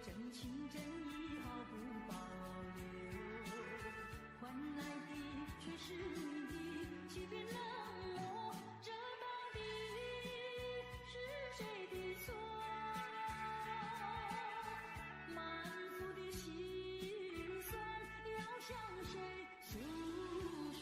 真情真意毫不保留，换来的却是你的欺骗冷漠，这到底是谁的错？满腹的心酸要向谁诉说？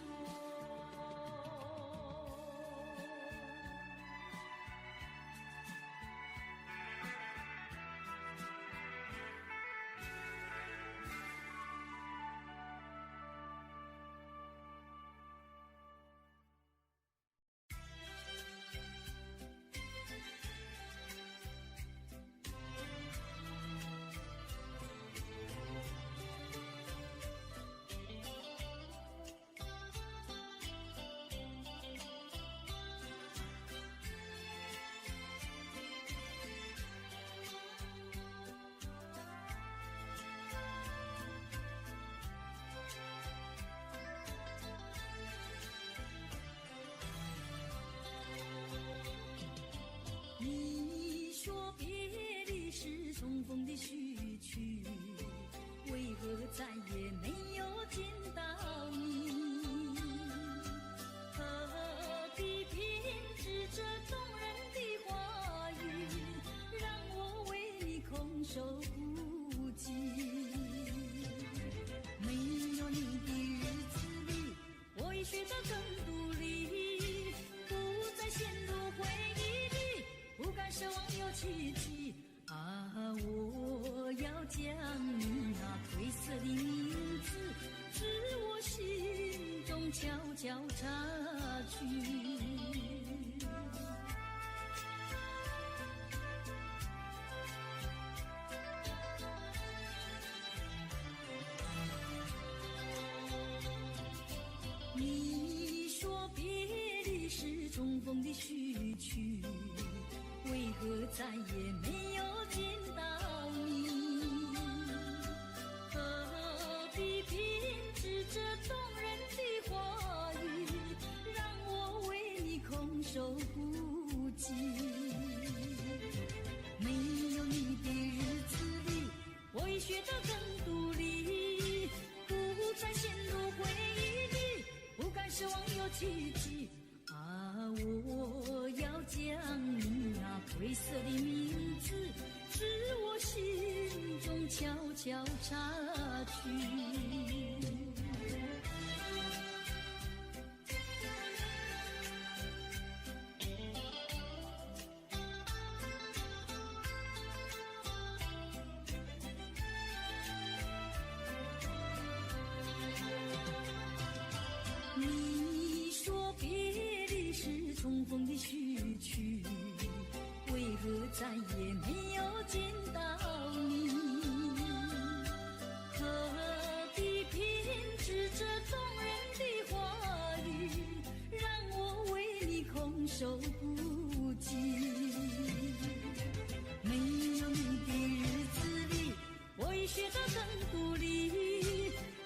你说别离是重逢的序曲，为何再也没有见到你？何必偏执这动人的话语，让我为你空守孤寂？没有你的日子里，我已学得更独立，不再陷入回忆里，不敢奢望有奇迹啊！我要将你那褪色的名字，自我心中悄悄擦去。你说别离是重逢的序曲，为何再也没有见到你？何必偏执这动人的话语，让我为你空守孤寂？没有你的日子里，我已学得更独立，不再陷入回忆里，不敢奢望有奇迹啊！我要将你那褪色的名字，自我心中悄悄擦去。你说别离是重逢的序曲，为何再也没有见到你？何必偏执这动人的话语，让我为你空守孤寂？没有你的日子里，我已学得更独立，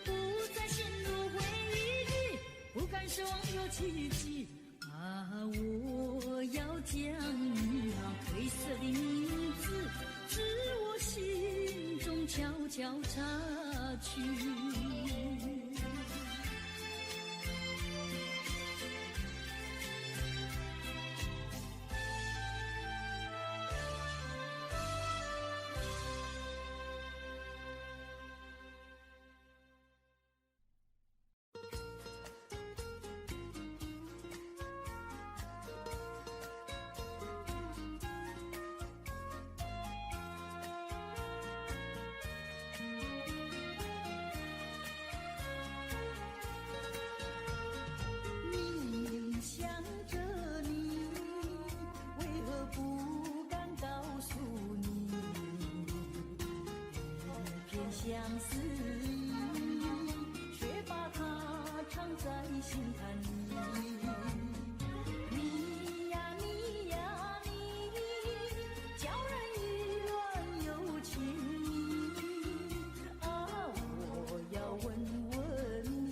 不再陷入回忆里，不敢奢望有奇迹啊！我要将你那褪色的名字，自我心中悄悄擦去。相思意，却把它藏在心坎里。你呀你呀你，叫人意乱又情迷啊！我要问问你，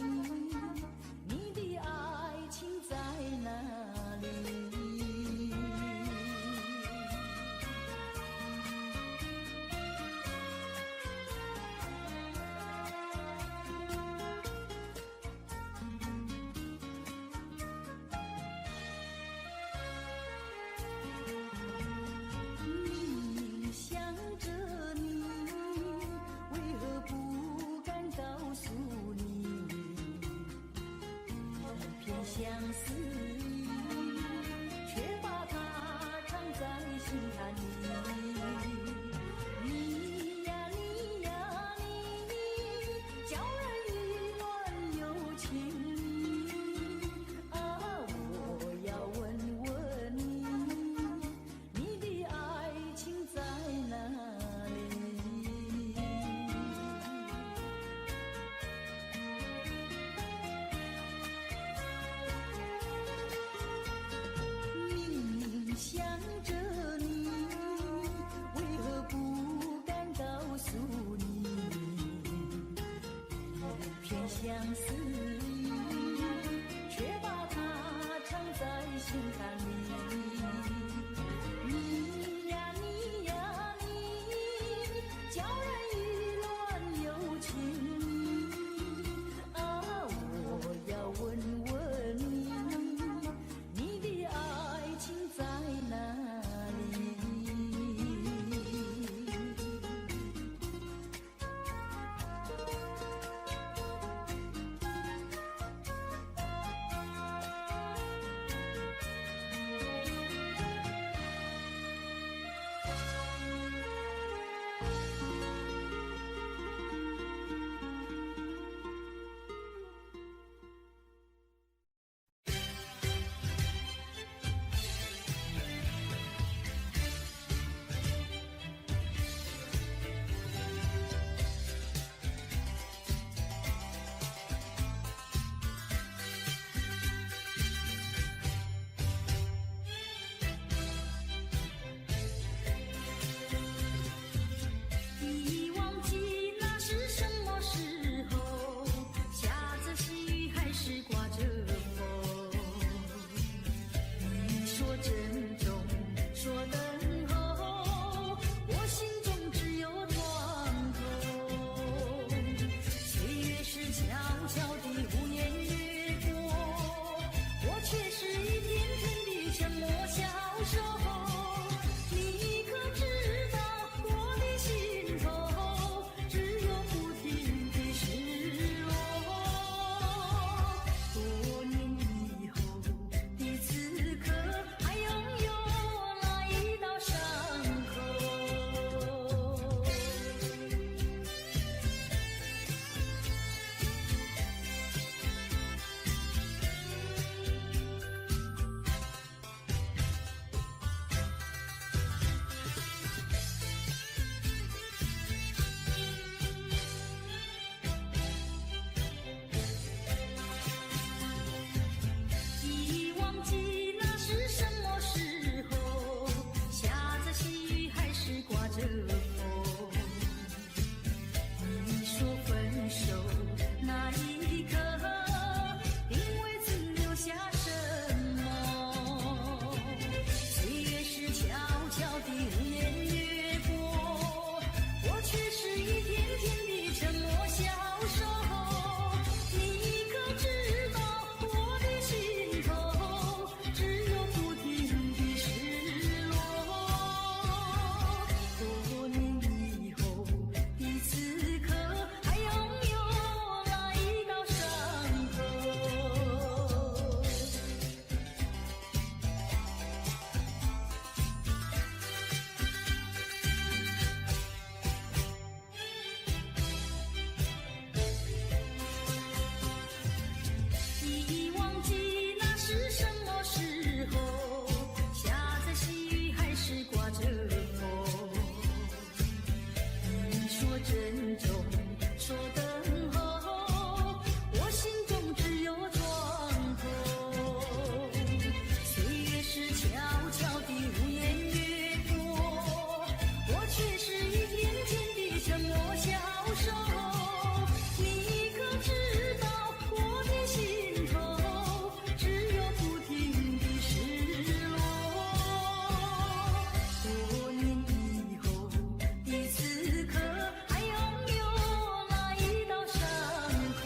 你的爱情在哪里？相思意，却把它藏在心坎里。你呀你呀你，叫人意乱又情迷啊！我要问问你，你的爱情在哪里？明明想着你，为何不敢告诉你？一片相思意，却把它藏在心坎里。你呀你呀你，叫人意乱又情迷啊！我要问问你，你的爱情在哪里？已忘记那是什么时候，下着细雨还是刮着风。你说珍重，说等候，我心中只有床头。岁月是悄悄地无言越过，我却是一天天的沉默消瘦。你可知道我的心头只有不停的失落？多年以后的此刻，还拥有那一道伤口。已忘记那是什么时候，下着细雨还是刮着风。你说分手那一刻，并未曾留下什么。岁月是悄悄地无言越过，我却是一天天的沉默消瘦。你可知道我的心头只有不停的失落？多年以后的此刻，还拥有那一道伤口。已忘记那是什么时候，下着细雨还是刮着风。你说珍重，说等候，我心中只有床头。岁月是悄悄地无言越过，我却是一天天的沉默消瘦。你可知道我的心头只有不停的失落？多年以后的此刻，还拥有那一道伤口。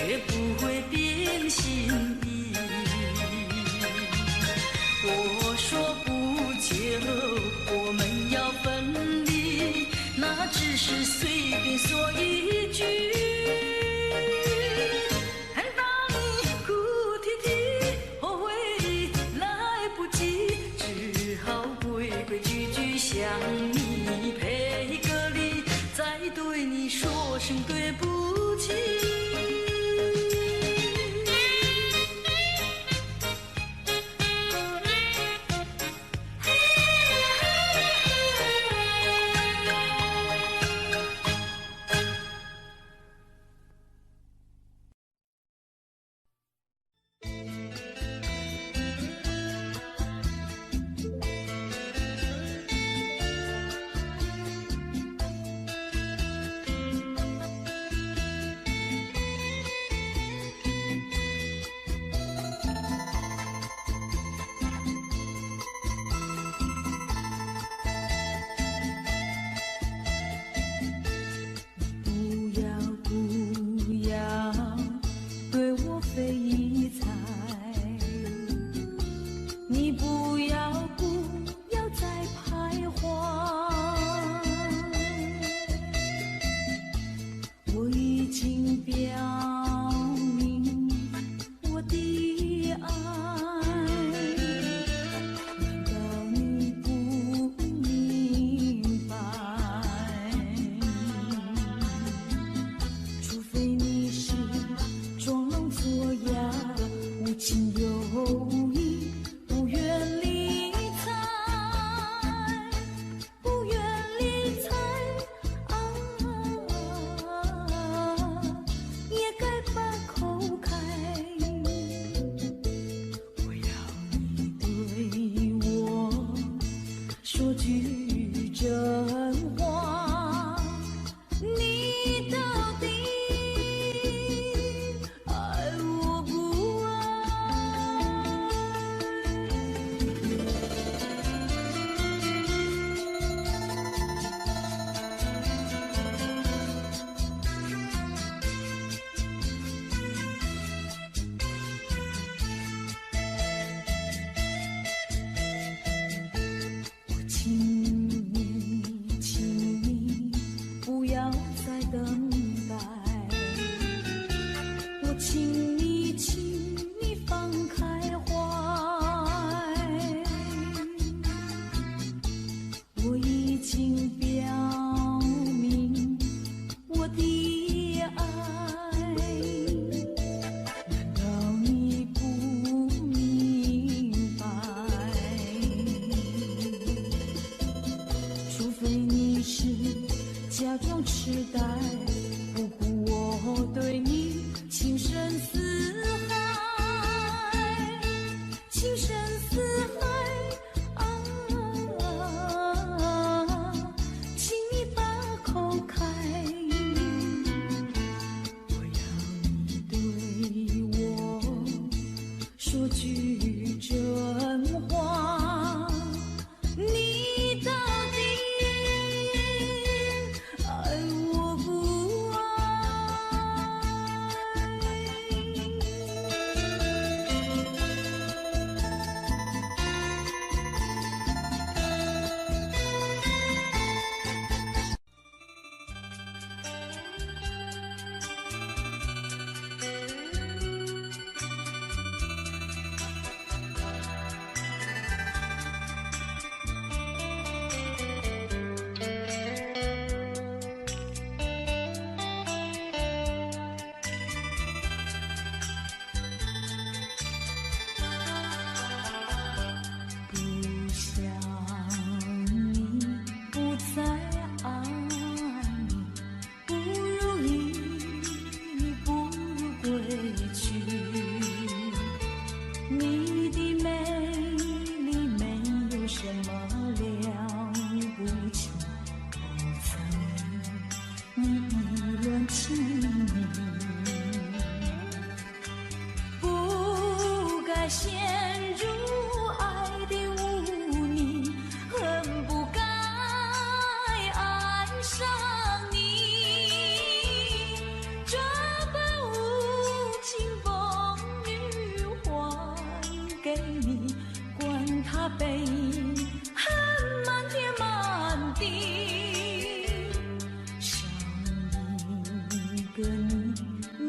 绝不会变心意。我说不久我们要分离，那只是随便说一句。看到你哭啼啼，后悔来不及，只好规规矩矩向你赔个礼，再对你说声对不起。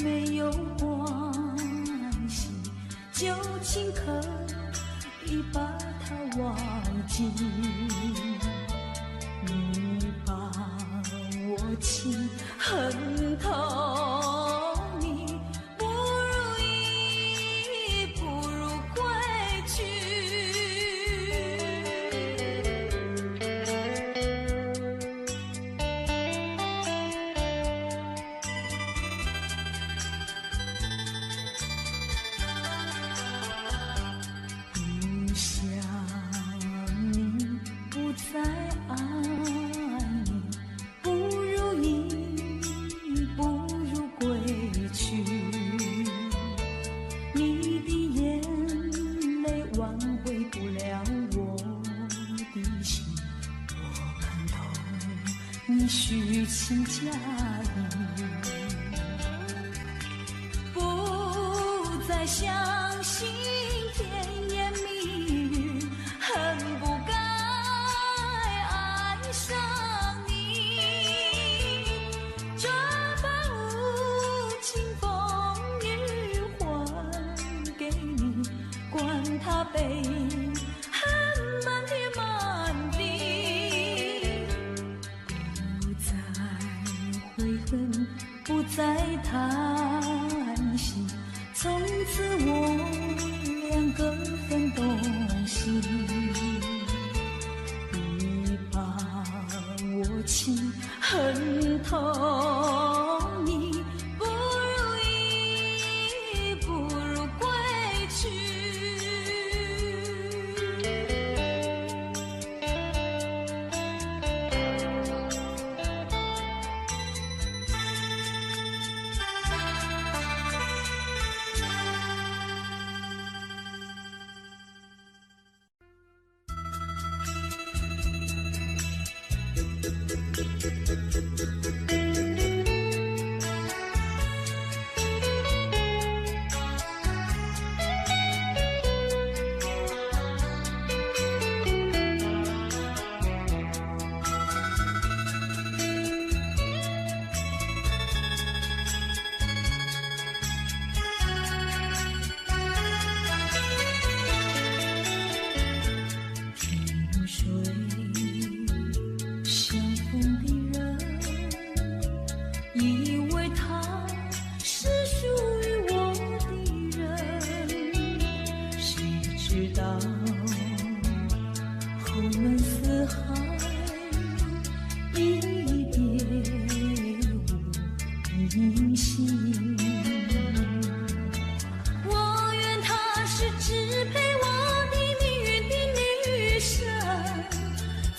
没有关系，就请可以把它忘记。你把我情恨透，你不如意，不如归去。不想你，不再爱你，不如意，不如归去。你的眼泪挽回不了我的心，我看透你虚情假意，不再相信甜言蜜语，恨不该爱上你。这般无情风雨还给你，管他悲恨满天满地。不再悔恨，不再叹息，从此我两个分东西。你把我情恨透，你不如意，不如归去。萍水相逢的人，以为他是属于我的人，谁知道后门四海，一别无音信。我愿他是支配我的命运的女神，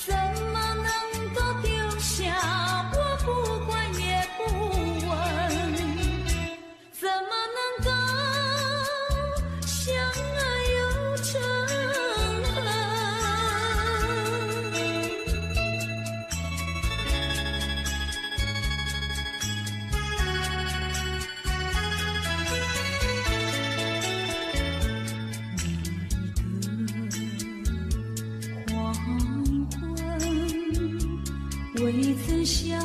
怎么能够丢下我不管也不问？怎么能够相爱又成未曾想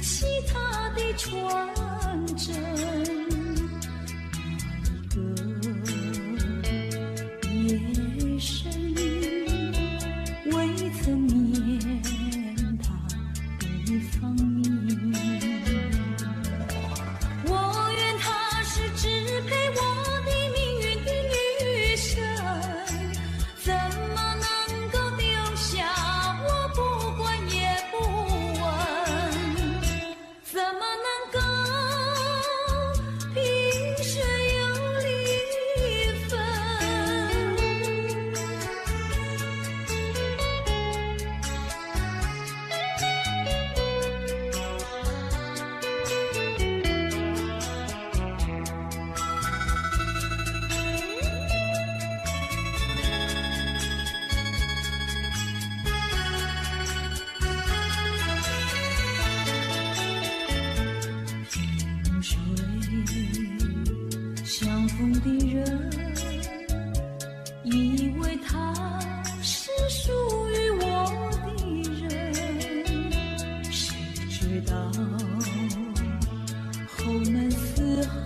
起他的传真，那一个夜深，未曾念他的芳名。我愿他是支配我的命运的女神，怎么能够丢下我不管也不问？怎么能够萍水有离分？萍水相逢的人，以为他是属于我的人，谁知道后门四海。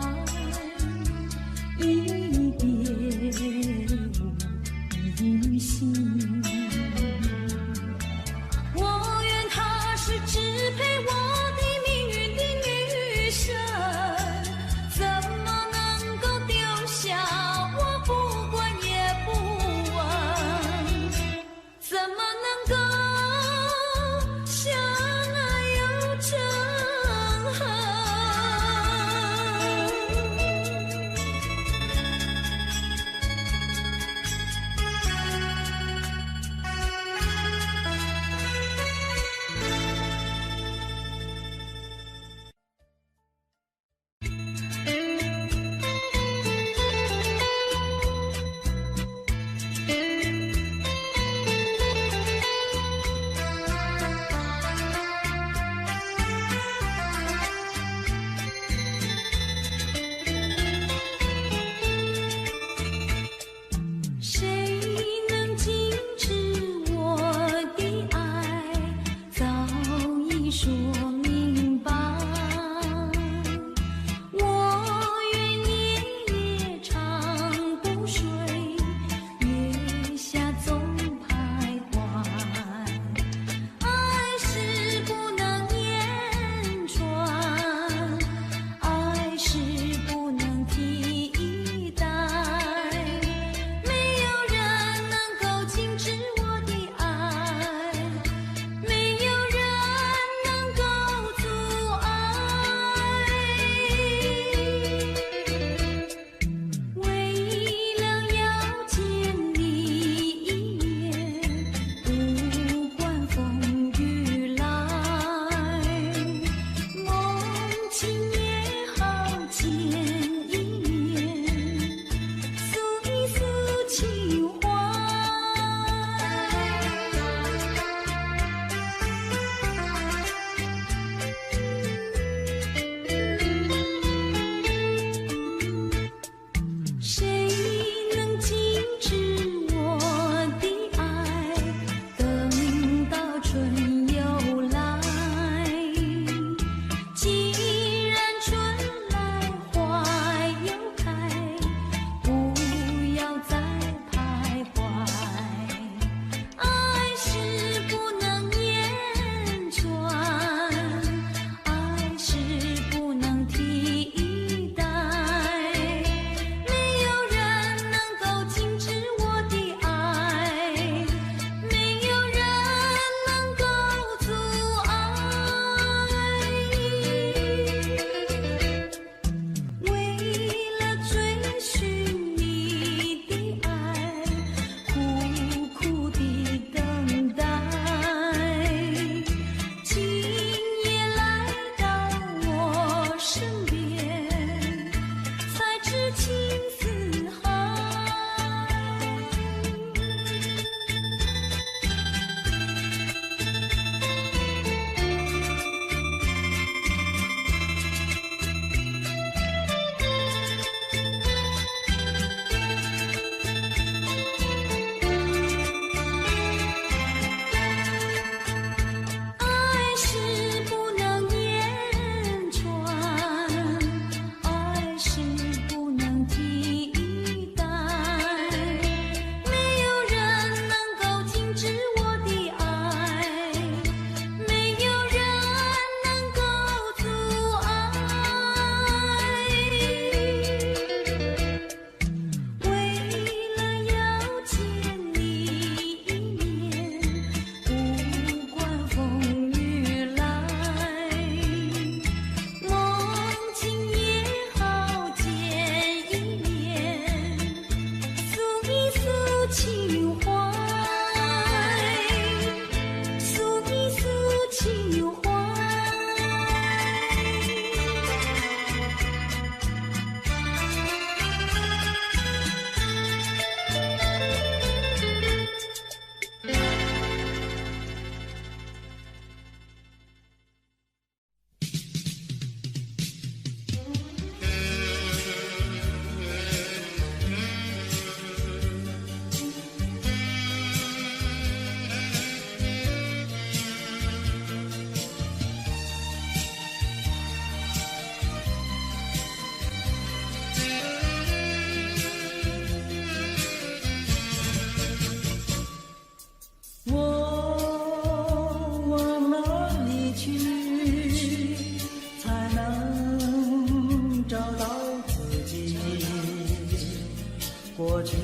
过去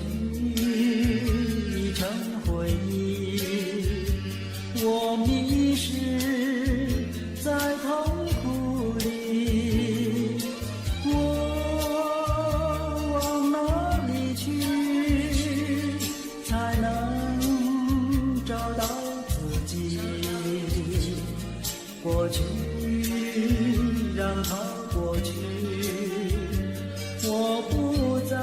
已成回忆，我迷失在痛苦里，我往哪里去才能找到自己？过去让它过去，我不再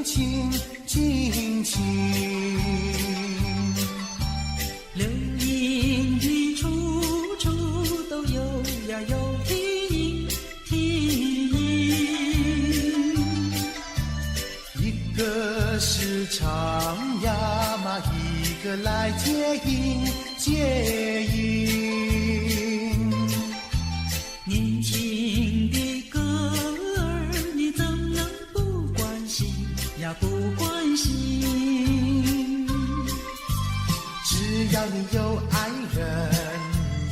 尽情，尽情。流萤的处处都有呀有啼音，一个是唱呀嘛，一个来接应接应。年轻的歌儿，你怎能不关心呀不关心？只要你有爱人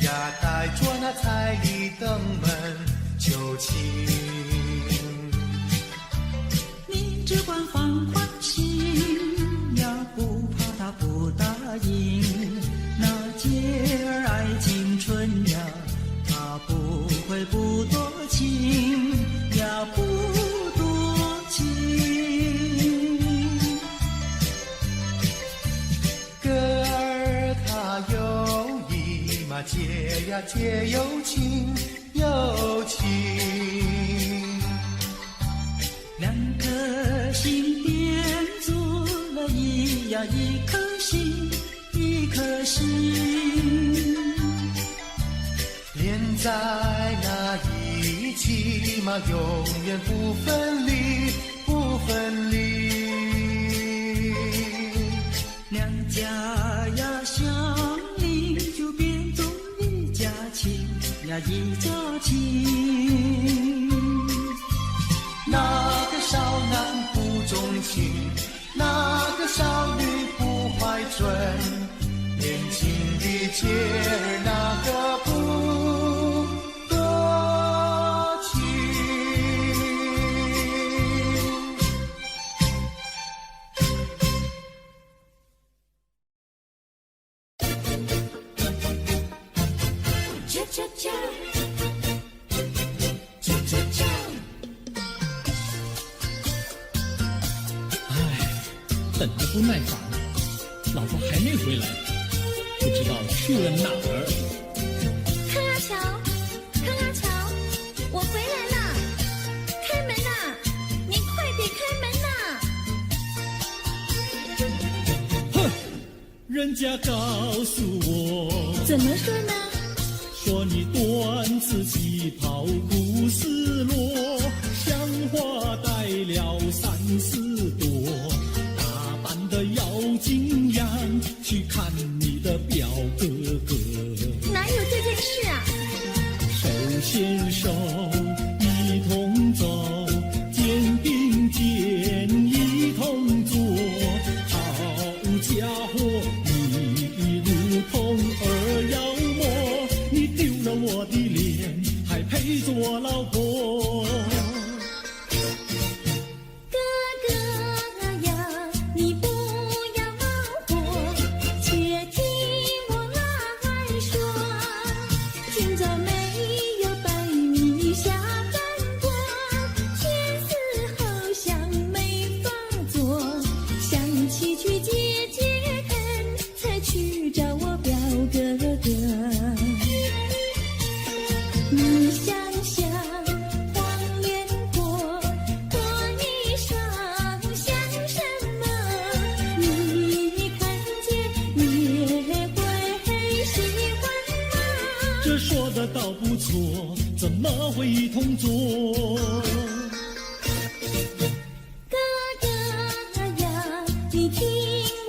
呀，带着那彩礼登门求亲。你只管放宽心呀，不怕他不答应。那姐儿爱青春呀，他不会不多情呀，不多情。歌儿它有意嘛，结呀结有情有情。两颗心变作了一颗心，一颗心。连在那一起嘛，永远不分离，不分离。两家呀相邻，就变作一家亲呀一家亲。那个少男不钟情，那个少女不怀春，年轻的姐儿那个不多情。恰恰恰，恰恰恰。等得不耐烦，老婆还没回来，不知道去了哪儿。康阿乔，康阿乔，我回来了，开门呐！您快点开门呐！哼，人家告诉我，怎么说呢？说你短此旗袍古丝罗，像花带了3、4朵。的要紧样去看你的表哥哥，哪有这件事啊？手牵手一同走，肩并肩一同坐。好家伙，你如同儿妖魔，你丢了我的脸，还陪着我老婆。你想想，黄连果，果衣裳像什么？你看见也会喜欢吗？这说的倒不错，怎么会一同做？哥哥呀，你听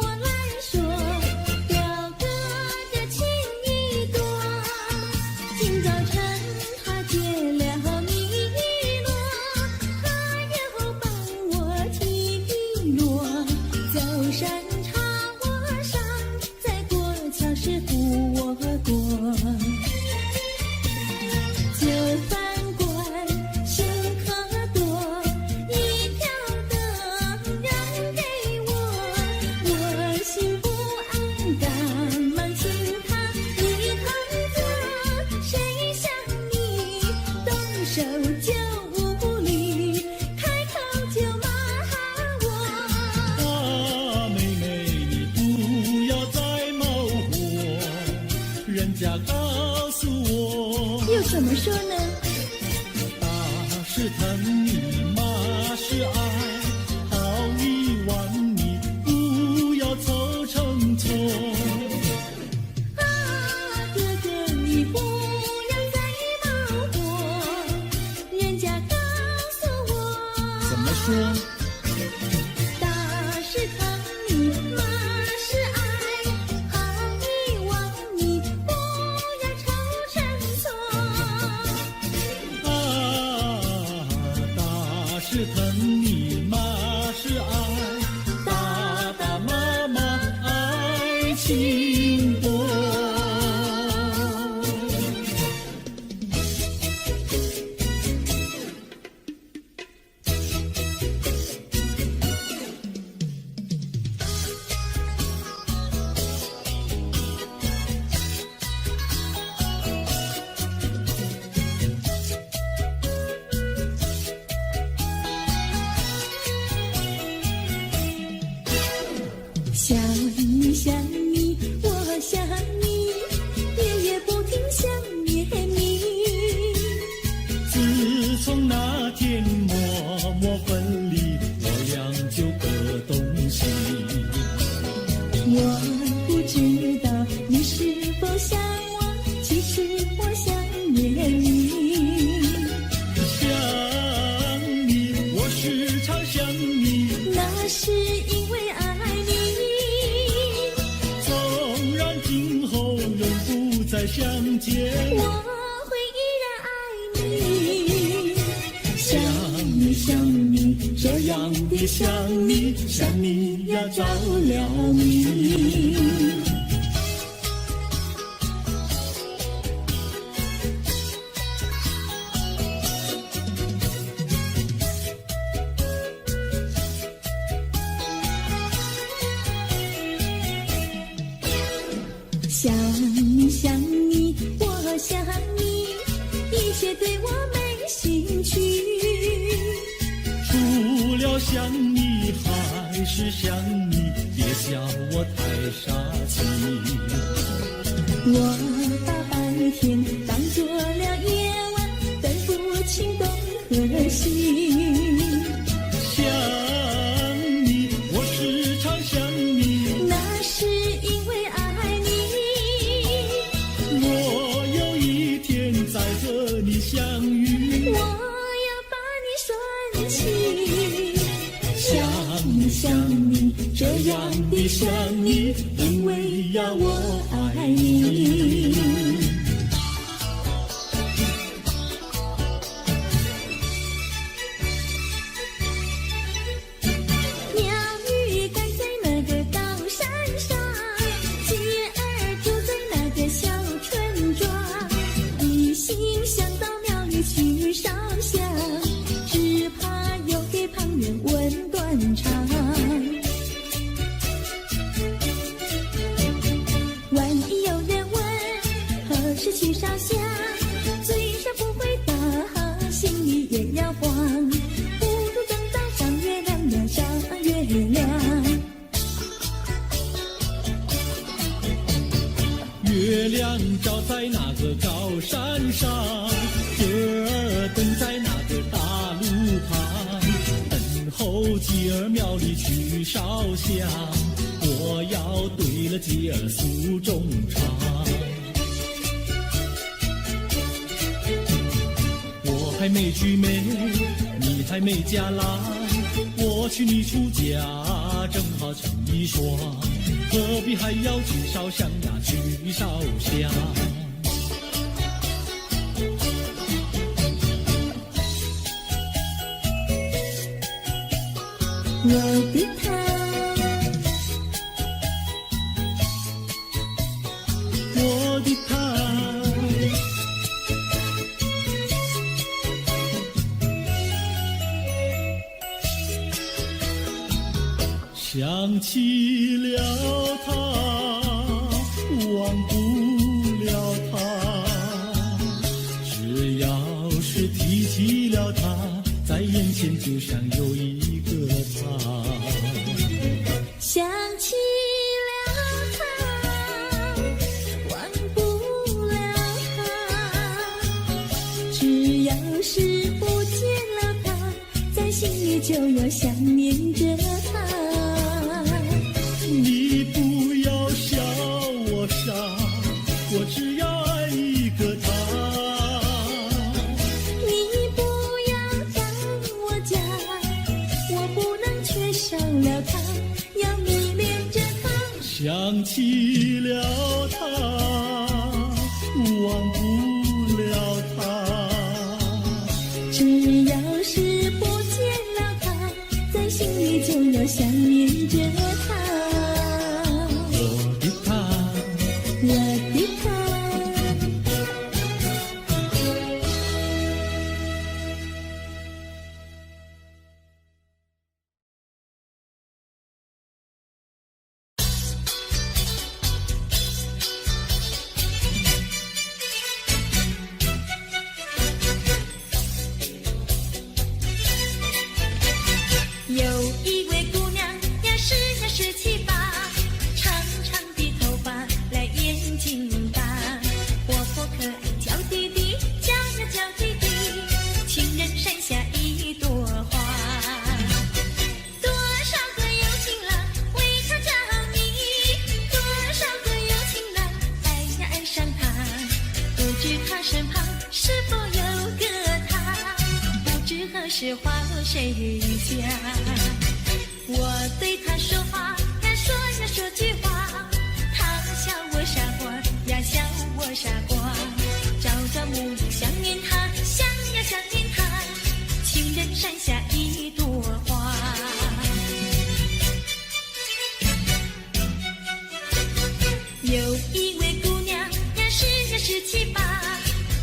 我来说，表哥的情意多。今早晨他接了米诺，他又帮我提笔落。走山茶我上，再过桥是扶我过。就饭馆剩可多，一条灯让给我，我心不安，赶忙请他一同坐。谁想你动手就无理，开口就骂我。啊，妹妹，你不要再冒火，人家告诉我，又怎么说呢？打是疼你，骂是爱，好一心波。想你想你，我想你，夜夜不停想念你。自从那天默默分离，我俩就各东西。我不知道你是否想我，其实我想念你。想你，我时常想你，那是因为爱你。纵然今后永不再相见，我会依然爱你。想你想你，这样的想你，想你呀着了迷。想你想你，我想你，一切对我没兴趣。除了想你还是想你，别笑我太傻气。我把白天当作了夜晚，分不清东和西。想你，我时常想你，那是因为爱你。我有一天再和你相遇，我要把你拴起。想你想你，这样的想你，因为呀我爱你。鸟语赶在那个高山上，鸡儿住在那个小村庄。一心想到庙里去烧香，只怕又给旁人问断肠。万一有人问何时去烧香，嘴上不回答，心里也要慌。不如等到上月亮呀上月亮。月亮照在那个高山上，姐儿等在那个大路旁，等候姐儿庙里去烧香，我要对了姐儿诉衷肠。我还没娶媒，你还没嫁来，我娶你出嫁，正好成一双，何必还要去烧香呀去烧香。我的他，我的他，想起了他，忘不了他，只要是提起了他，在眼前就像有一个他。想起了他，忘不了他。只要是不见了他，在心里就要想念着他。你不要笑我傻，我只要爱一个他。你不要当我假，我不能缺少了他，要迷恋着他。想起了他，忘不了他。只要是不见了他，在心里就要想念着他。我的他，是话谁家？我对他说话呀说呀说句话，他笑我傻瓜呀笑我傻瓜，朝朝暮暮想念他，想呀想念他，情人山下一朵花。有一位姑娘呀17、18，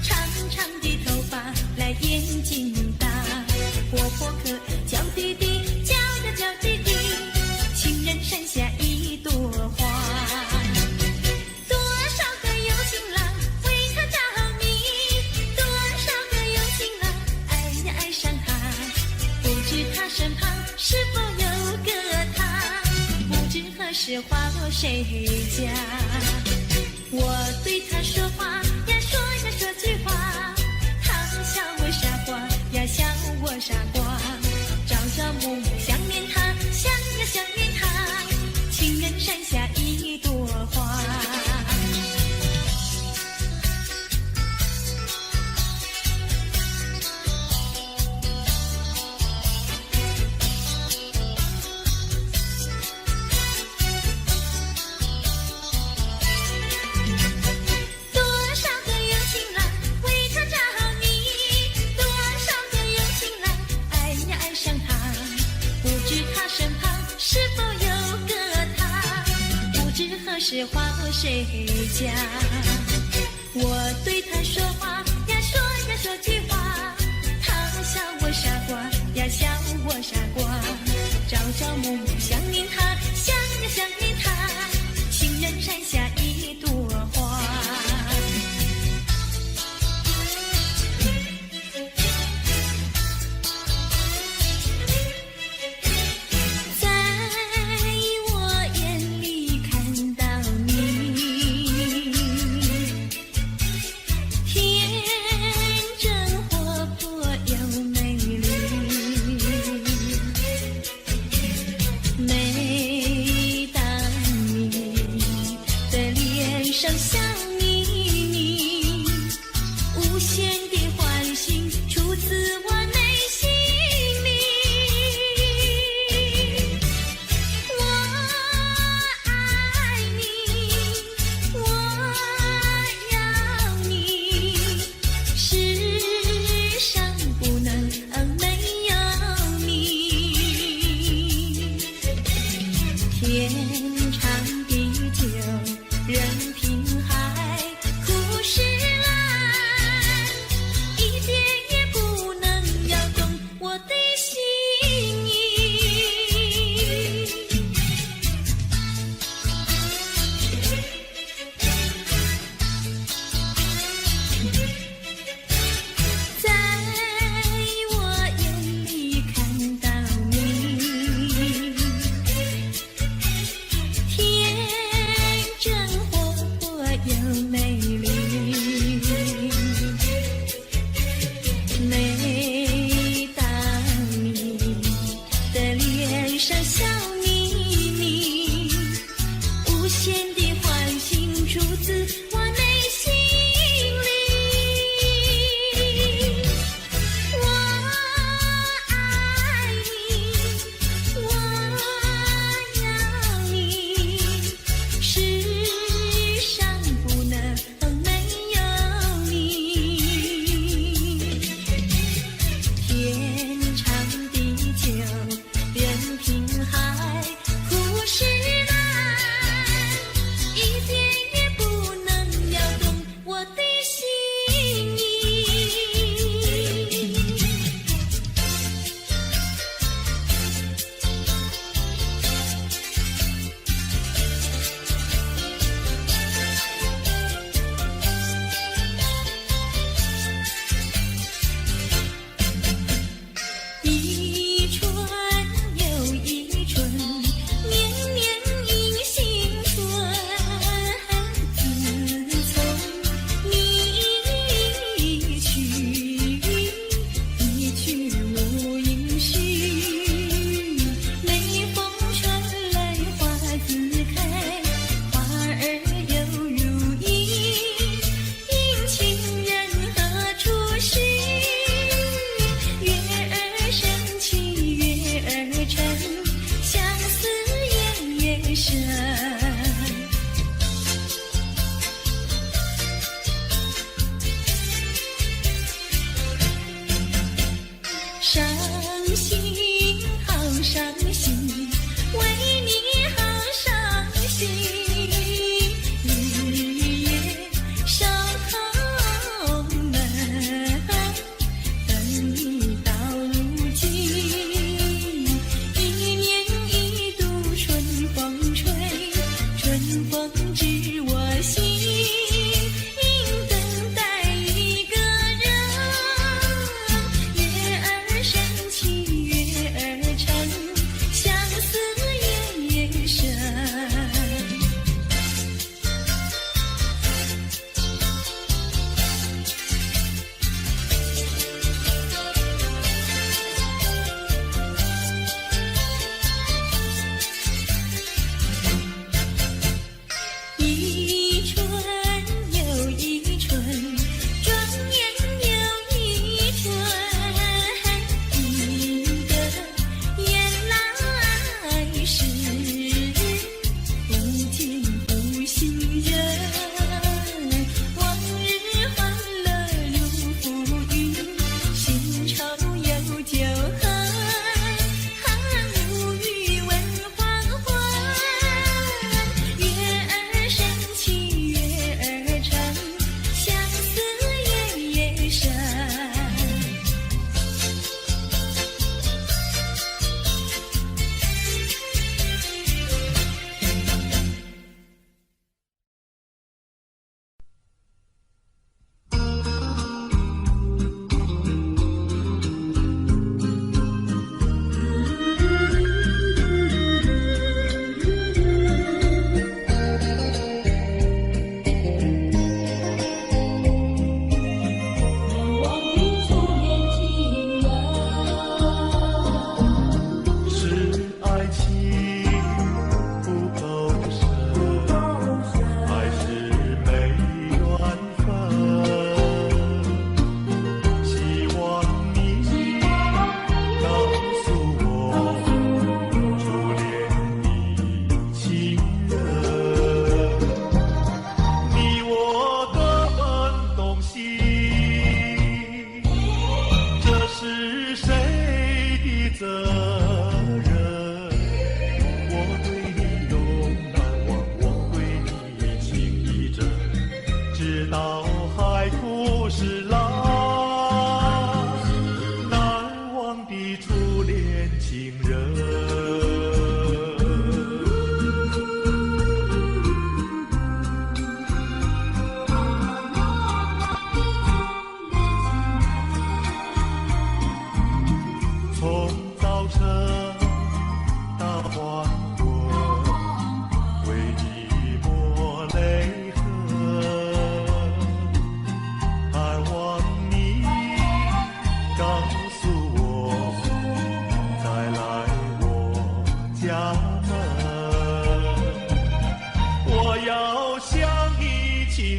长长的头发来眼睛大，活泼可爱叫弟弟，叫呀叫弟弟，情人山下一朵花。多少个有情郎为她着迷，多少个有情郎爱呀爱上她，不知她身旁是否有个他，不知何时花落谁家。我对他说话呀说呀说句话，他笑我傻瓜呀笑我傻瓜，朝朝暮暮想念他，想呀想念他，情人山下一朵花。是花落谁家？我对他说话呀说呀说句话，他笑我傻瓜呀笑我傻瓜，朝朝暮暮想念他，想呀想念他，情人山下一朵花。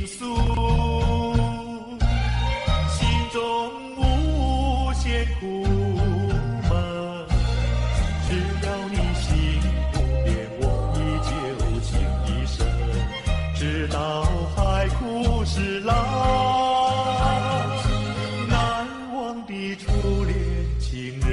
诉，心中无限苦闷。只要你心不变，我依旧情一生，直到海枯石烂。难忘的初恋情人。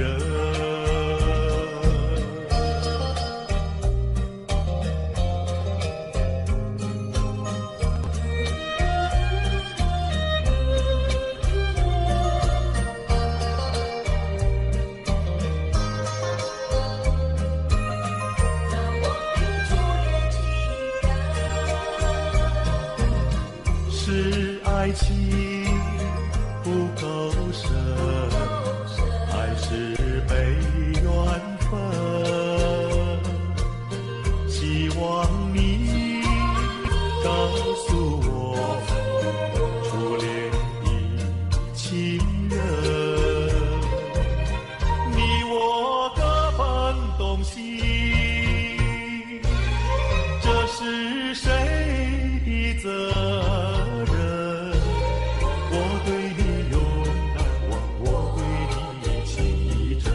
是爱情不够深，还是被缘分？希望你告诉我，初恋的情人，你我各分东西，这是谁的责任？我对你永难忘，我对你情意真，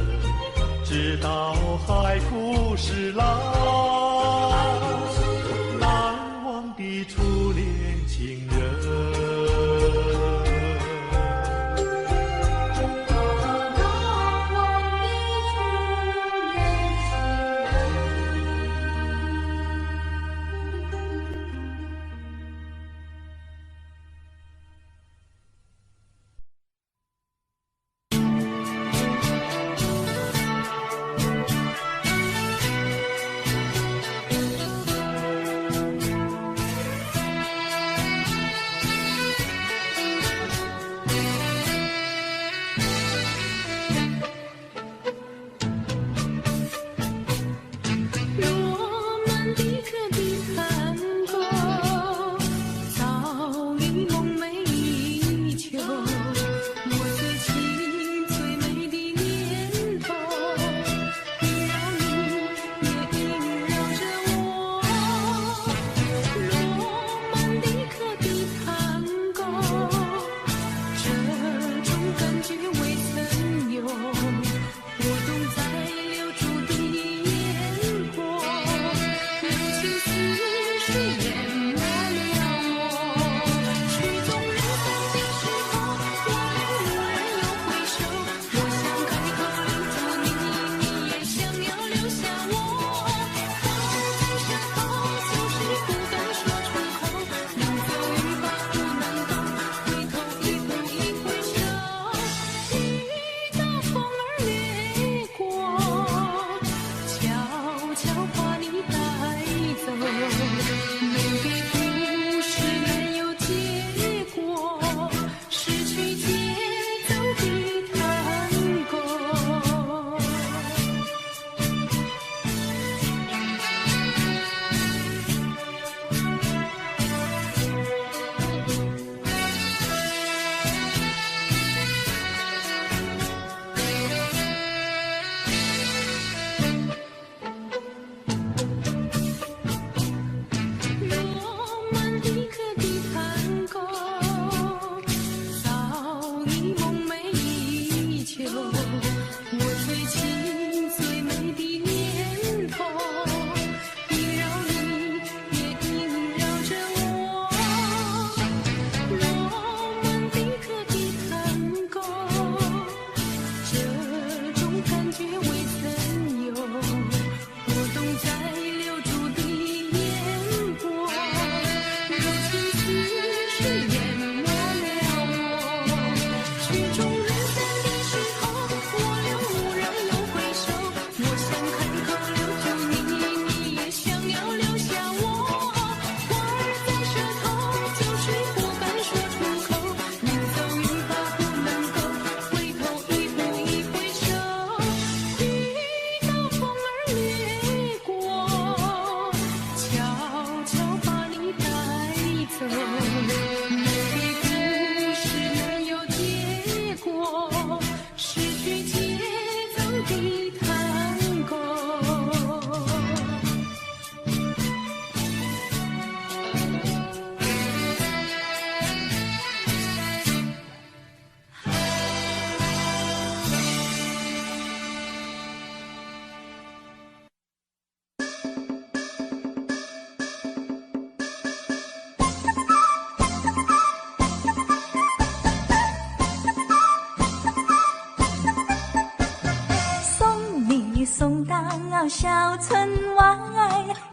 了小村外，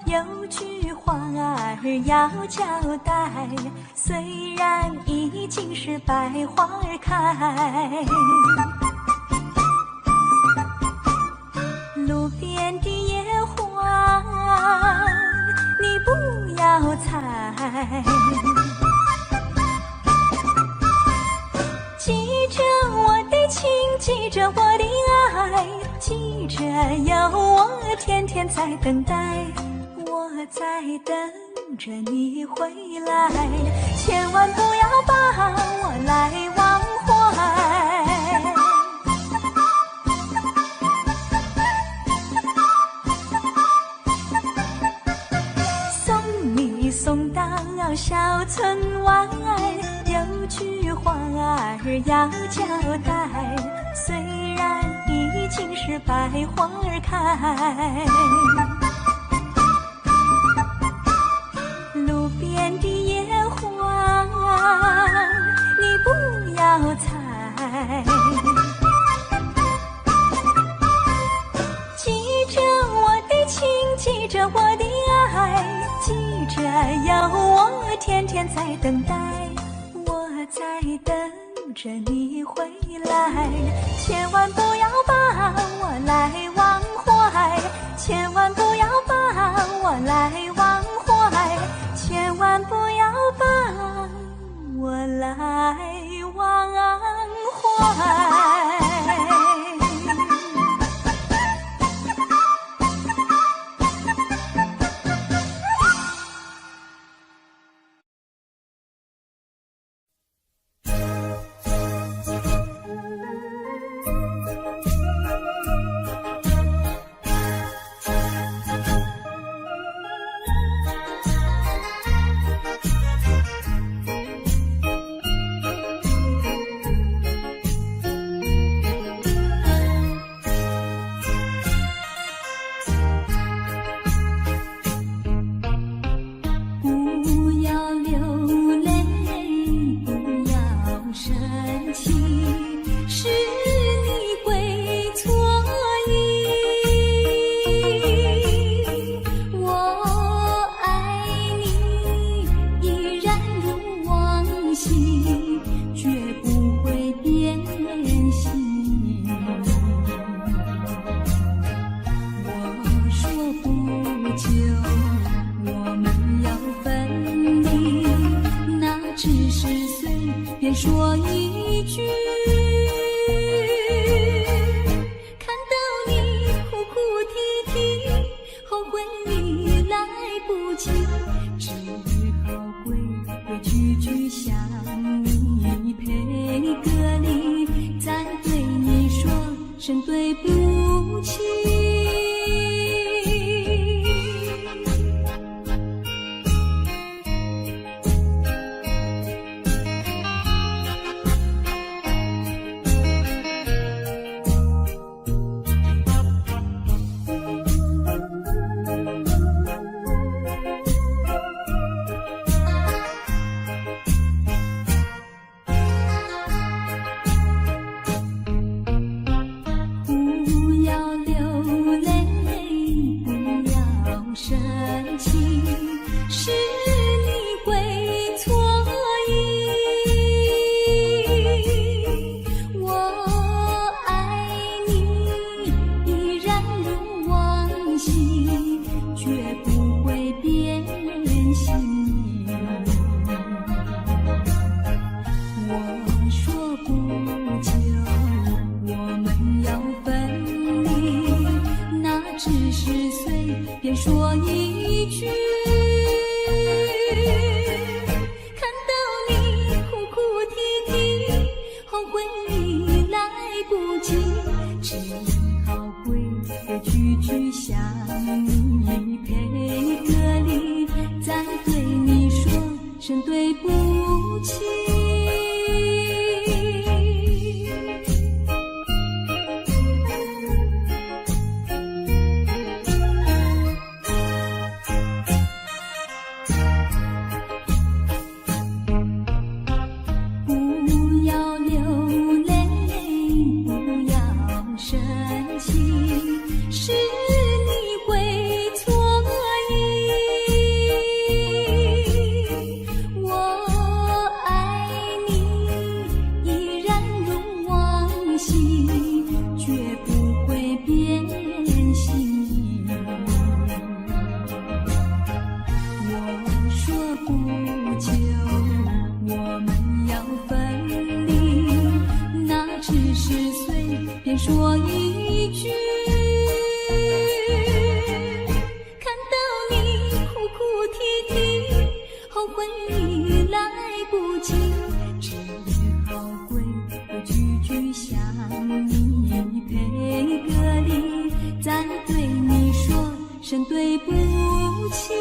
有句话儿要交代，虽然已经是百花开，路边的野花你不要采，记着我的情，记着我的爱，记着有我天天在等待，我在等着你回来，千万不要把我来忘怀。送你送到小村外，有句话儿要交代，虽然已经是百花开，路边的野花你不要采，记着我的情，记着我的爱，记着有我天天在等待，我在等着你回来，千万不要把我来忘怀，千万不要把我来忘怀，千万不要把我来忘怀。说一句，看到你哭哭啼啼，后悔你来不及，只好规规矩矩向你赔个礼，再对你说声对不起。说一句，看到你哭哭啼啼，后悔你来不及，只好规规矩矩向你赔个礼，再对你说声对不起。是你后回忆来不及，只好归个句句向你配个礼，再对你说声对不起。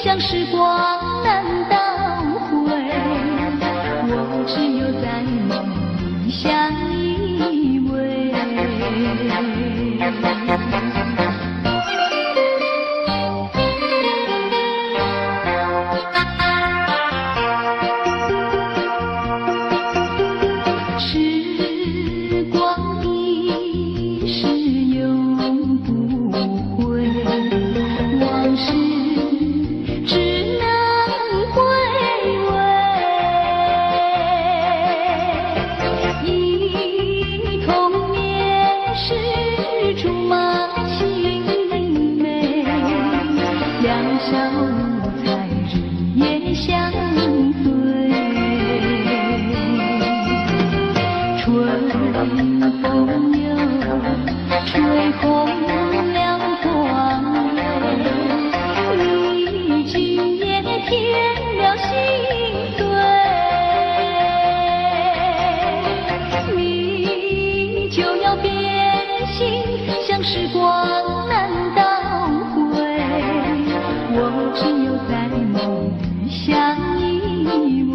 像时光难倒回，我只有在梦里相依偎。小路才日夜相随，春风又吹红了黄梅，你今夜添了心碎，你就要变心，像时光难倒回，我只有在梦里相依偎。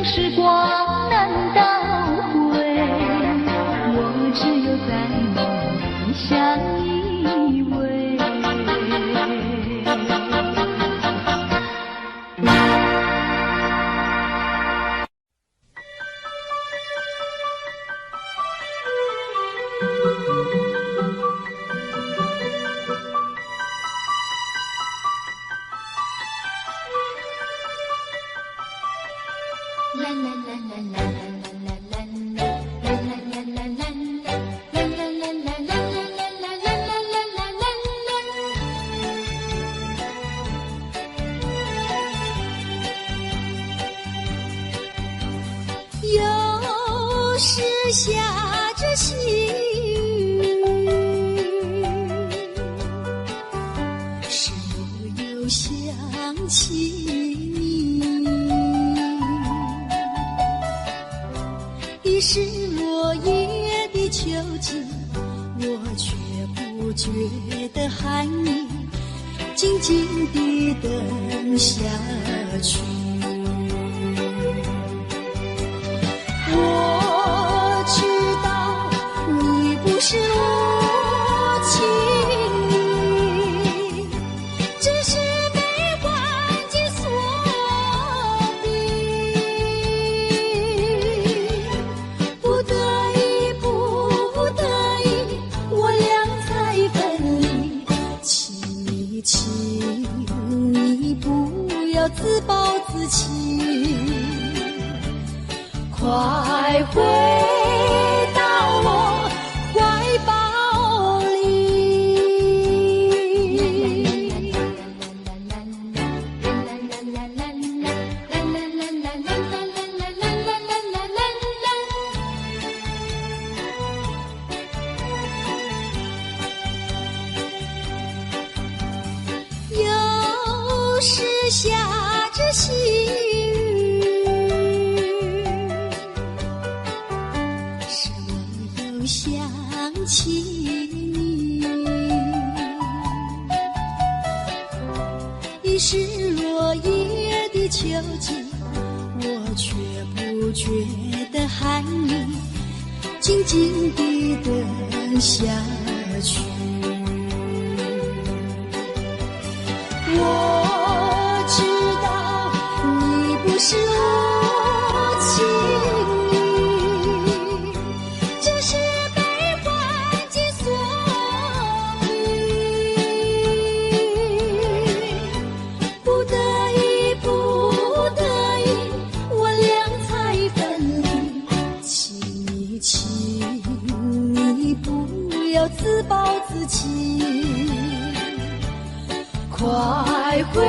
时光难倒回，我只有在梦里相依偎。有时下着细雨，是我又想起你。已是落叶的秋季，我却不觉得寒意，静静地等下去。我知道你不是无情意，只是被环境所逼，不得已，不得已，我俩才分离。请你不要自暴自弃，快回到我怀抱里。有时下着细想起你，已是落叶的秋季，我却不觉得寒意，静静地等下去。我知道你不是无情意，只是被环境所逼，不得已，不得已，我俩才分离。请你不要自暴自弃，快回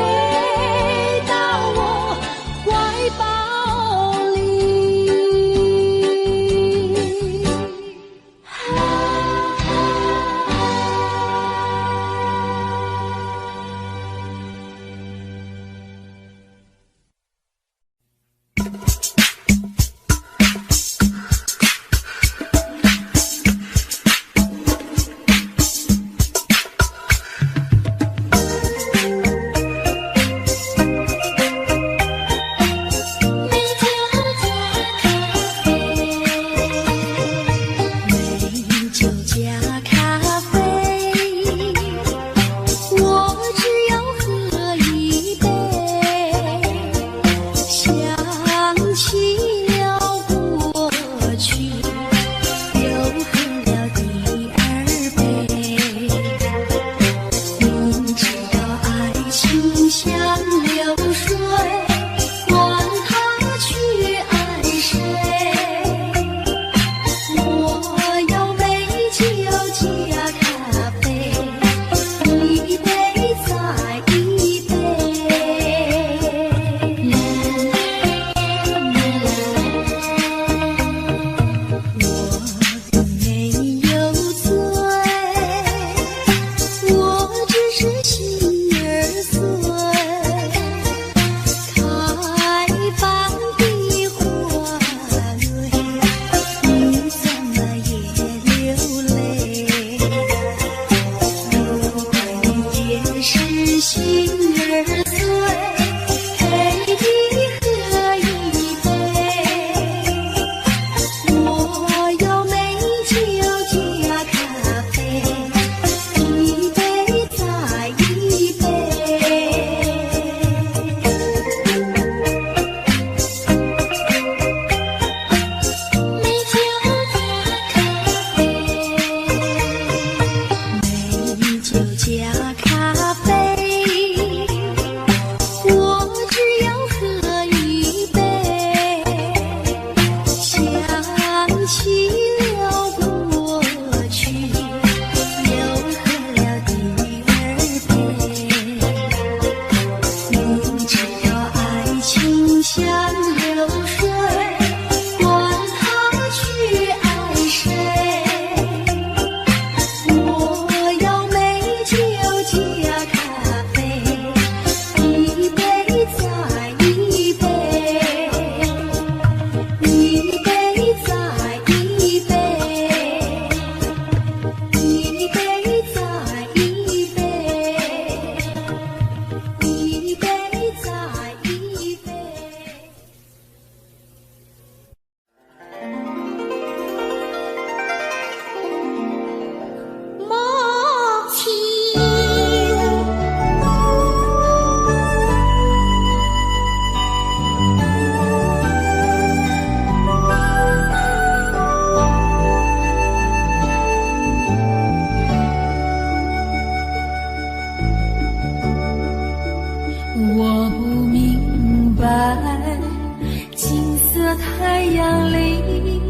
太阳里，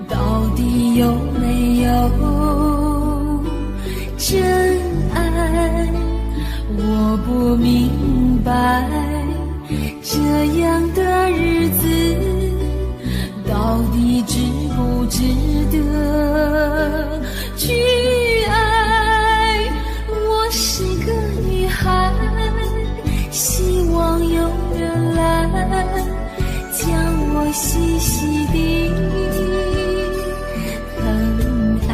到底有没有真爱？我不明白，这样的日子到底值不值得去爱？我是个女孩，希望有人来将我细细地疼爱。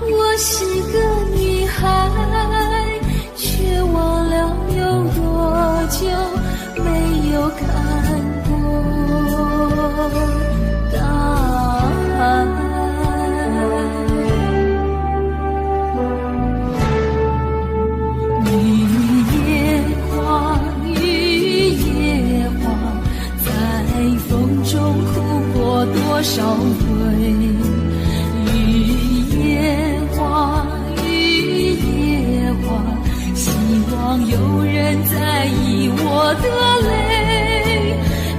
我是个女孩，却忘了有多久没有看过大爱。雨也花，雨也花，在风中哭过多少回。雨也花，雨也花，希望有人在意我的泪。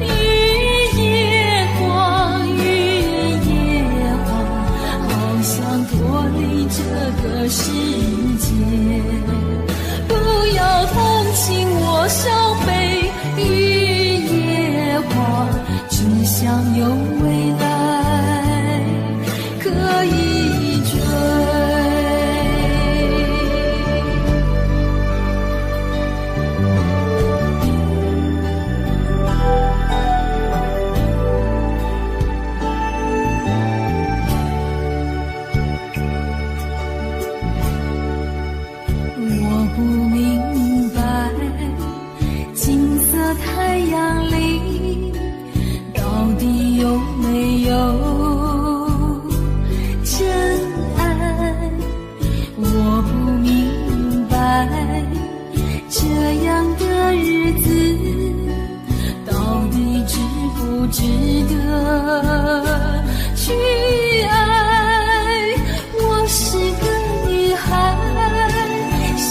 雨也花，雨也花，好想脱离这个世界。不要同情我伤悲，雨也花，只想有未来可以追。我不明白，金色太阳里到底有没有真爱？我不明白，这样的日子到底值不值得去爱？我是个女孩，希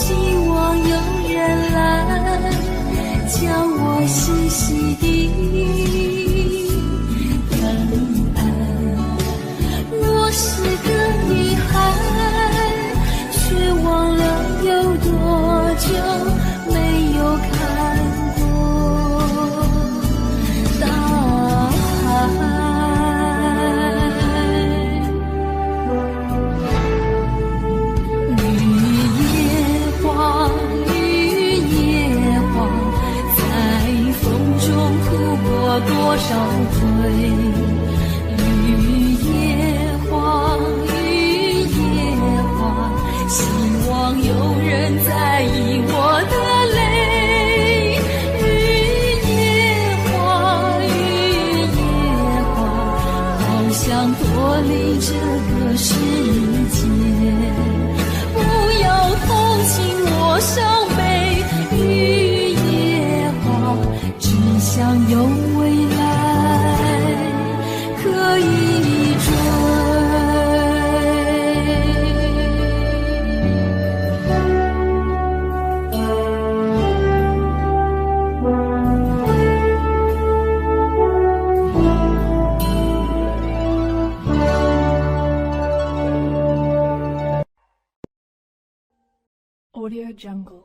望有人来将我细细地疼爱。我是个女孩，却忘了有多久没有看过大海。多少回，雨也花，雨也花，希望有人在意我的泪。雨也花，雨也花，好想脱离这个世界。不要同情我伤悲，雨也花，只想有未来可以追。Audio Jungle.